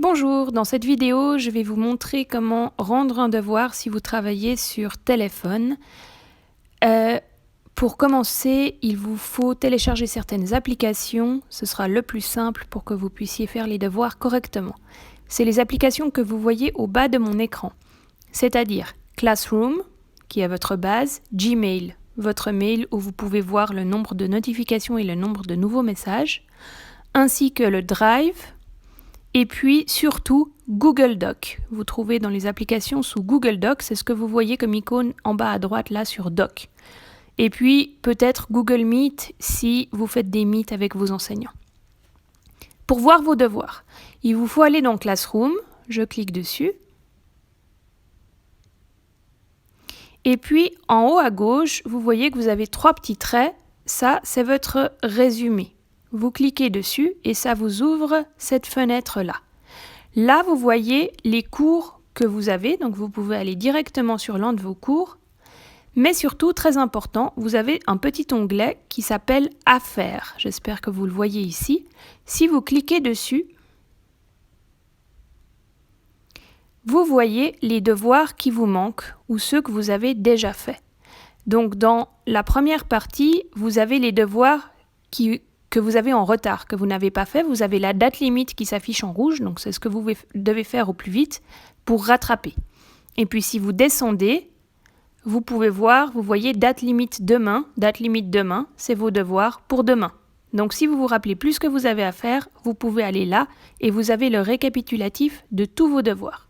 Bonjour, dans cette vidéo, je vais vous montrer comment rendre un devoir si vous travaillez sur téléphone. Pour commencer, il vous faut télécharger certaines applications. Ce sera le plus simple pour que vous puissiez faire les devoirs correctement. C'est les applications que vous voyez au bas de mon écran, c'est-à-dire Classroom, qui est votre base, Gmail, votre mail où vous pouvez voir le nombre de notifications et le nombre de nouveaux messages, ainsi que le Drive, et puis surtout Google Doc. Vous trouvez dans les applications sous Google Doc, c'est ce que vous voyez comme icône en bas à droite là sur Doc. Et puis peut-être Google Meet si vous faites des meets avec vos enseignants. Pour voir vos devoirs, il vous faut aller dans Classroom, je clique dessus. Et puis en haut à gauche, vous voyez que vous avez 3 petits traits, ça c'est votre résumé. Vous cliquez dessus et ça vous ouvre cette fenêtre-là. Là, vous voyez les cours que vous avez, donc vous pouvez aller directement sur l'un de vos cours. Mais surtout, très important, vous avez un petit onglet qui s'appelle « Affaires ». J'espère que vous le voyez ici. Si vous cliquez dessus, vous voyez les devoirs qui vous manquent ou ceux que vous avez déjà faits. Donc, dans la première partie, vous avez les devoirs que vous avez en retard, que vous n'avez pas fait. Vous avez la date limite qui s'affiche en rouge, donc c'est ce que vous devez faire au plus vite pour rattraper. Et puis si vous descendez, vous pouvez voir, vous voyez date limite demain, c'est vos devoirs pour demain. Donc si vous vous rappelez plus ce que vous avez à faire, vous pouvez aller là et vous avez le récapitulatif de tous vos devoirs.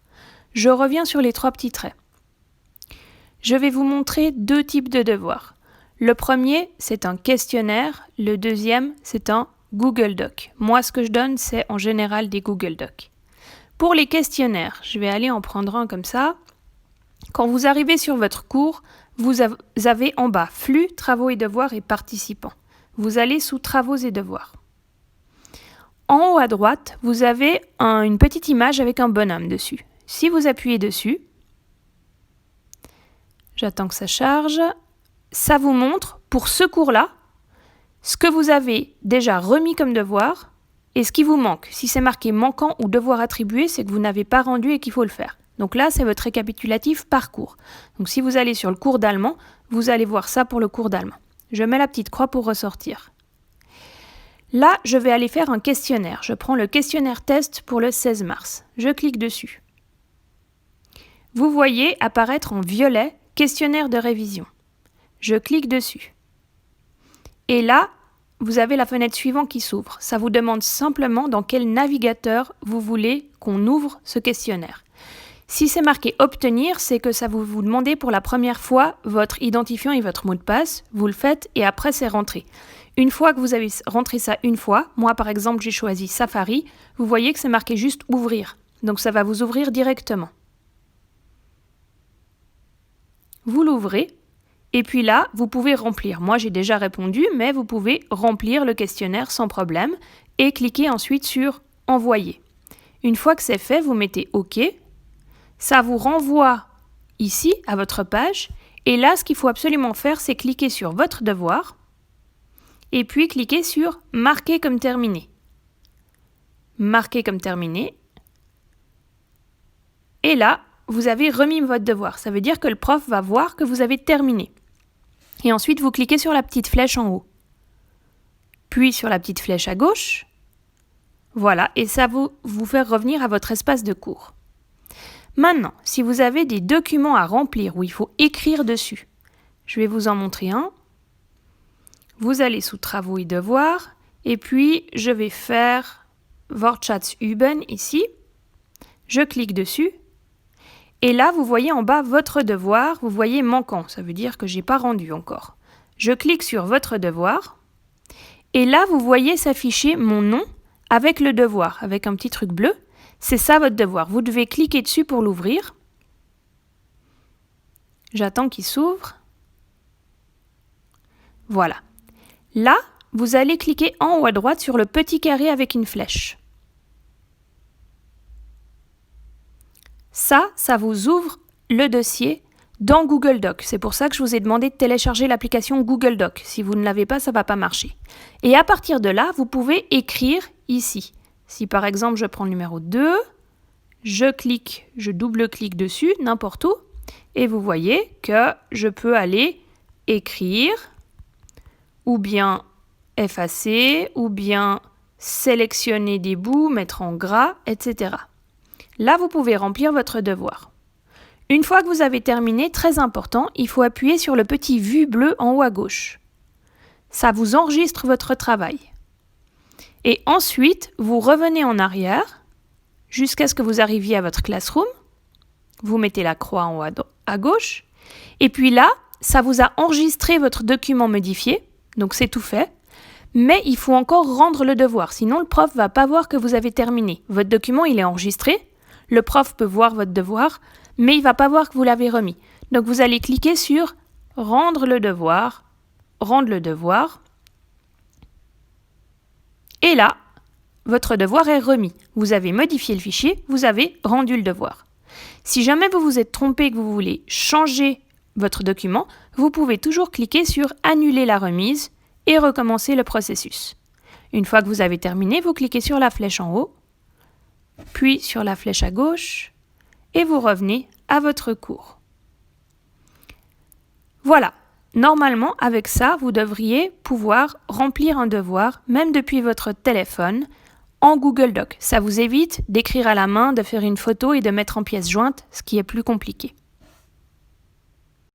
Je reviens sur les 3 petits traits. Je vais vous montrer 2 types de devoirs. Le premier, c'est un questionnaire. Le deuxième, c'est un Google Doc. Moi, ce que je donne, c'est en général des Google Docs. Pour les questionnaires, je vais aller en prendre un comme ça. Quand vous arrivez sur votre cours, vous avez en bas Flux, travaux et devoirs et participants. Vous allez sous Travaux et devoirs. En haut à droite, vous avez une petite image avec un bonhomme dessus. Si vous appuyez dessus, j'attends que ça charge. Ça vous montre, pour ce cours-là, ce que vous avez déjà remis comme devoir et ce qui vous manque. Si c'est marqué manquant ou devoir attribué, c'est que vous n'avez pas rendu et qu'il faut le faire. Donc là, c'est votre récapitulatif par cours. Donc si vous allez sur le cours d'allemand, vous allez voir ça pour le cours d'allemand. Je mets la petite croix pour ressortir. Là, je vais aller faire un questionnaire. Je prends le questionnaire test pour le 16 mars. Je clique dessus. Vous voyez apparaître en violet « Questionnaire de révision ». Je clique dessus. Et là, vous avez la fenêtre suivante qui s'ouvre. Ça vous demande simplement dans quel navigateur vous voulez qu'on ouvre ce questionnaire. Si c'est marqué « Obtenir », c'est que ça vous demandez pour la première fois votre identifiant et votre mot de passe. Vous le faites et après, c'est rentré. Une fois que vous avez rentré ça une fois, moi par exemple, j'ai choisi Safari, vous voyez que c'est marqué juste « Ouvrir ». Donc ça va vous ouvrir directement. Vous l'ouvrez. Et puis là, vous pouvez remplir. Moi, j'ai déjà répondu, mais vous pouvez remplir le questionnaire sans problème et cliquer ensuite sur « Envoyer ». Une fois que c'est fait, vous mettez « OK ». Ça vous renvoie ici à votre page. Et là, ce qu'il faut absolument faire, c'est cliquer sur votre devoir et puis cliquer sur « Marquer comme terminé ». Marquer comme terminé. Et là, vous avez remis votre devoir. Ça veut dire que le prof va voir que vous avez terminé. Et ensuite, vous cliquez sur la petite flèche en haut. Puis sur la petite flèche à gauche. Voilà, et ça va vous faire revenir à votre espace de cours. Maintenant, si vous avez des documents à remplir où il faut écrire dessus, je vais vous en montrer un. Vous allez sous Travaux et devoirs, et puis je vais faire Wortschatz üben ici. Je clique dessus. Et là, vous voyez en bas votre devoir, vous voyez manquant, ça veut dire que je n'ai pas rendu encore. Je clique sur votre devoir, et là, vous voyez s'afficher mon nom avec le devoir, avec un petit truc bleu. C'est ça votre devoir. Vous devez cliquer dessus pour l'ouvrir. J'attends qu'il s'ouvre. Voilà. Là, vous allez cliquer en haut à droite sur le petit carré avec une flèche. Ça vous ouvre le dossier dans Google Doc. C'est pour ça que je vous ai demandé de télécharger l'application Google Doc. Si vous ne l'avez pas, ça ne va pas marcher. Et à partir de là, vous pouvez écrire ici. Si par exemple, je prends le numéro 2, je double-clique dessus, n'importe où, et vous voyez que je peux aller écrire, ou bien effacer, ou bien sélectionner des bouts, mettre en gras, etc. Là, vous pouvez remplir votre devoir. Une fois que vous avez terminé, très important, il faut appuyer sur le petit vu bleu en haut à gauche. Ça vous enregistre votre travail. Et ensuite, vous revenez en arrière jusqu'à ce que vous arriviez à votre classroom. Vous mettez la croix en haut à gauche. Et puis là, ça vous a enregistré votre document modifié. Donc c'est tout fait. Mais il faut encore rendre le devoir. Sinon, le prof ne va pas voir que vous avez terminé. Votre document, il est enregistré. Le prof peut voir votre devoir, mais il ne va pas voir que vous l'avez remis. Donc vous allez cliquer sur « Rendre le devoir ». Rendre le devoir. Et là, votre devoir est remis. Vous avez modifié le fichier, vous avez rendu le devoir. Si jamais vous vous êtes trompé et que vous voulez changer votre document, vous pouvez toujours cliquer sur « Annuler la remise » et recommencer le processus. Une fois que vous avez terminé, vous cliquez sur la flèche en haut, puis sur la flèche à gauche, et vous revenez à votre cours. Voilà. Normalement, avec ça, vous devriez pouvoir remplir un devoir, même depuis votre téléphone, en Google Doc. Ça vous évite d'écrire à la main, de faire une photo et de mettre en pièces jointes, ce qui est plus compliqué.